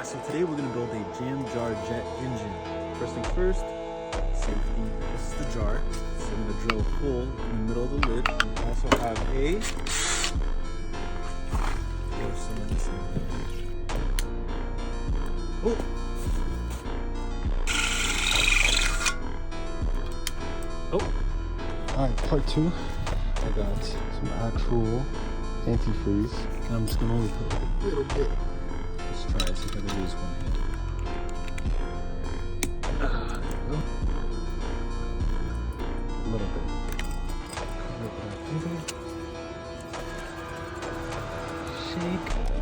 So today we're gonna build a jam jar jet engine. First things first, safety. This is the jar. So I'm gonna drill a hole in the middle of the lid. We also have a throw some of this in here. Oh! Oh! Alright, part two. I got some actual antifreeze. And I'm just gonna only put like a little bit. Let's try it, see if I can lose one hand. There we go. A little bit. Shake.